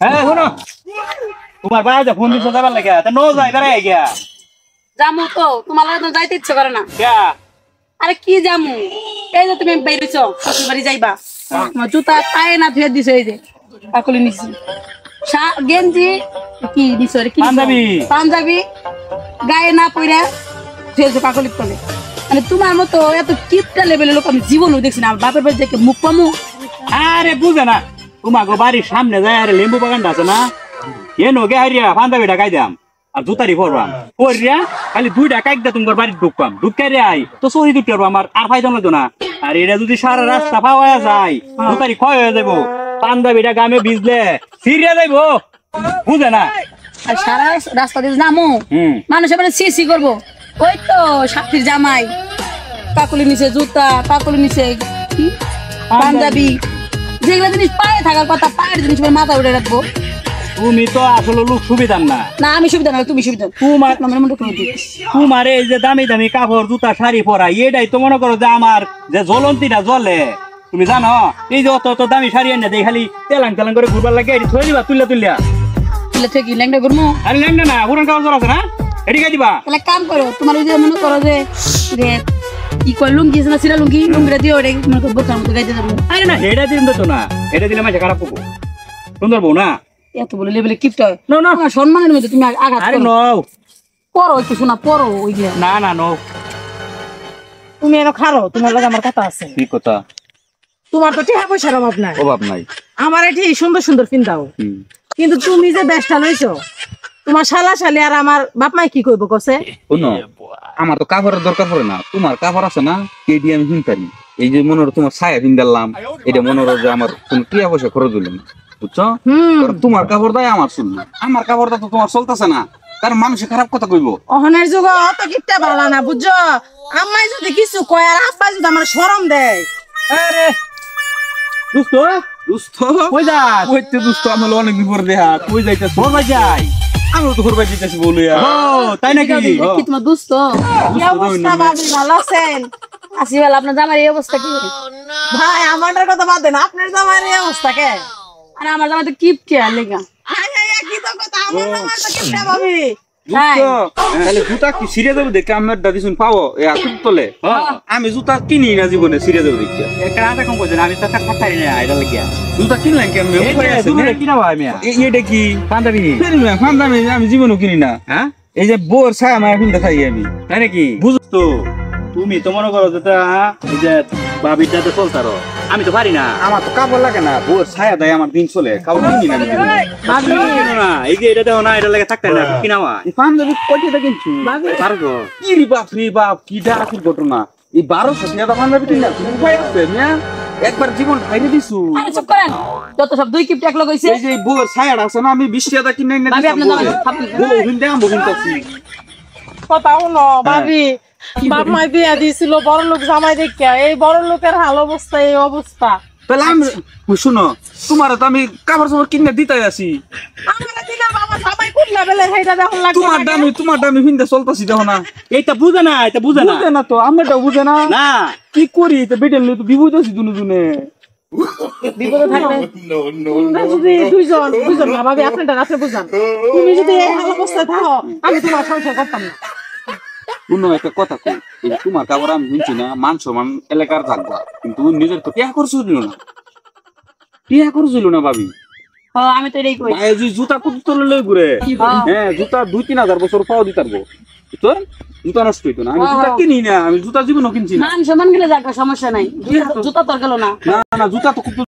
হ্যাঁ শোনো তোমার বাড়িতে ফোন দিছো যাবার লাগে তা নো যাই বেড়াই গিয়া জামু তো তোমার লাগে তো যাইতে ইচ্ছে করে না ক্যা আরে কি জামু এই যে তুমি বেরিয়েছো শ্বশুর বাড়ি যাইবা তোমার জুতা পায়ে না ধুয়ে দিছো এই যে কাকুলি নিছি গেঞ্জি কি দিছো রে কি পাঞ্জাবি পাঞ্জাবি গায়ে না পইরা ধুয়েছো কাকুলি তলে মানে তোমার মতো এত কিপটা লেভেলের লোক আমি জীবনও দেখছি না বাপের বাড়ি দেখে মুখ পামু আরে বুঝে না তোমাকে বাড়ির সামনে যায় আরে লেম্বু বাগানটা আছে না এ নোগে হারিয়া পাঞ্জাবি ঢাকাই দাম আর জুতারি পরবাম পরিয়া খালি 2টা কাইক দা তোমার বাড়ি ঢুকবাম ঢুকাই রে আই তো সহি ঢুকতে পারবো আমার আর ফাইদান লাগতো না আর এটা যদি সারা রাস্তা পাওয়া যায় জুতারি ক্ষয় হয়ে যাবো পাঞ্জাবিটা গামে ভিজলে সিরিয়া যাইবো বুঝে না আর সারা রাস্তা দিয়ে নামো মানুষ এবারে সি করবো ওই তো সাথীর জামাই কাকুলি নিচে জুতা কাকুলি নিচে পাঞ্জাবি যেগুলো জিনিস পায়ে থাকার কথা পায়ের জিনিস মাথা উঠে রাখবো তুমি তো আসলে লোক সুবিধার না না আমি সুবিধা না তুমি সুবিধা তোমার এই যে দামি দামি কাপড় জুতা শাড়ি পরা এটাই তো মনে করো যে আমার যে জ্বলন্তিটা জ্বলে তুমি জানো এই যে অত দামি শাড়ি এনে দেয় খালি তেলাং তেলাং করে ঘুরবার লাগে এটি থই দিবা তুললে কি ল্যাংড়া করবো আরে ল্যাংড়া না পুরান কাপড় আছে না এটি খাই দিবা তাহলে কাম করো তোমার ওই যে মনে করো যে কি কয় লুঙ্গি আছে না সিরা লুঙ্গিটা দিয়ে ওটা মনে করো বোকার মতো গাইতে যাবো আরে না এটা দিন তো না এটা দিলে মাঝে খারাপ করবো সুন্দর বউ না এত বলে লেভেলে কিপটা হয় না সম্মানের মধ্যে তুমি আঘাত আরে নও পড়ো একটু শোনা পড়ো ওই যে না না নও তুমি এনে খারো তোমার লাগে আমার কথা আছে কি কথা তোমার তো টাকা পয়সার অভাব নাই আমার এটি সুন্দর সুন্দর পিন্দাও কিন্তু তুমি যে বেশটা লইছো তোমার শালা শালি আর আমার বাপ মাই কি কইব কসে শোনো আমার তো কাপড়ের দরকার পড়ে না তোমার কাপড় আছে না এই দিয়ে আমি কিনতারি এই যে মনে তোমার ছায়া কিনলাম এটা মনে যে আমার কোন টিয়া পয়সা খরচ হইল না বুঝছো তোমার কাপড় দায় আমার শুনলো আমার কাপড়টা তো তোমার চলতেছে না কারণ মানুষে খারাপ কথা কইব অহনের যুগ অত কিপটা ভালো না বুঝছো আম্মাই যদি কিছু কয় আর আব্বা যদি আমার শরম দেয় আরে দুস্ত দুস্থ কই যা কইতে দুস্থ আমার অনেকদিন পর দেখা কই যাইতেছ বলবা যাই আমি তো ঘুরবাই দিতেছি বলি ও তাই নাকি কি তোমার দুস্থ কি অবস্থা বাবু ভালো আছেন আসিবাল আপনার জামার এই অবস্থা কি ভাই আমারটার কথা বাদ দেন আপনার জামাই এই অবস্থা কে আরে আমার জামাই তো কিপটে আর লেগা আয় আয় কি তো কথা আমার জামাই তো কিপটা ভাবি তাহলে জুতা কি সিরিয়া যাবো দেখে আমার দাদি শুন পাও এত তলে আমি জুতা কিনি না জীবনে সিরিয়া যাবো দেখে একটা আধা কম করছেন আমি তো থাকতারি না এটা লাগিয়া জুতা কিনলেন কি আমি কিনা ভাই মিয়া এটা কি পাঞ্জাবি ফান্দামি আমি জীবনও কিনি না হ্যাঁ এই যে বোর ছায়া মায়া কিনতে থাকি আমি তাই নাকি বুঝতো তুমি তো মনে করো যেটা এই যে বাবিটাতে চলতারো আমি তো পারি না আমার তো কাপড় লাগে না বোর ছায়া দেয় আমার দিন চলে কাপড় কিনি না আমি জীবনে। না এই যে এটা দেখো না এটা লাগে থাকতারি না কিনাওয়া এই পাঞ্জাবি কয়টা কিনছি পারবো কি রে বাপ কি ডাকির ঘটনা এই 1200 টাকা পাঞ্জাবি কিনা উপায় আছে মিয়া একবার জীবন খাইতে দিছু আরে চুপ করেন যত সব দুই কিপটে এক লগ হইছে এই যে বোর ছায়াটা আছে না আমি 20 টাকা কিনে না ভাবি আপনার জামাই থাপি বউ ভিন্দা কিনতাছি কথা শুনো ভাবি বাপ মাই বিয়া দিয়েছিল বড় লোক জামাই দেখিয়া এই বড় লোকের হাল অবস্থা এই অবস্থা তাহলে আমি শুনো তোমার তো আমি কাপড় চাপড় কিনে দিতে আছি আমরা দিলাম আমার জামাই কোন লেভেলে সেইটা দেখুন লাগে তোমার দামি ভিন্দা চলতাছি দেখো না এইটা বুঝে না এটা বুঝে না বুঝে না তো আমারটাও বুঝে না না কি করি তো বেটেল তো বিপদ আছি দুজনে বিপদে থাকলে তোমরা যদি দুইজন না ভাবি আপনারটা রাতে বুঝান তুমি যদি এই হাল অবস্থায় থাকো আমি তোমার সংসার করতাম না অন্য একটা কথা কই এই তোমার কাপড় আমি কিনছি না মান সম্মান এলাকার থাকবা কিন্তু নিজের তো টিয়া করছিল না ভাবি আমি তো এটাই কই ভাই যে জুতা কত তোলে লই ঘুরে হ্যাঁ জুতা 2-3 হাজার বছর পাও দিতারবো তো জুতা নষ্ট হইতো না আমি জুতা কিনি না আমি জুতা জীবনও কিনছি না মান সম্মান গেলে যাক সমস্যা নাই জুতা তোর গেল না না জুতা তো খুব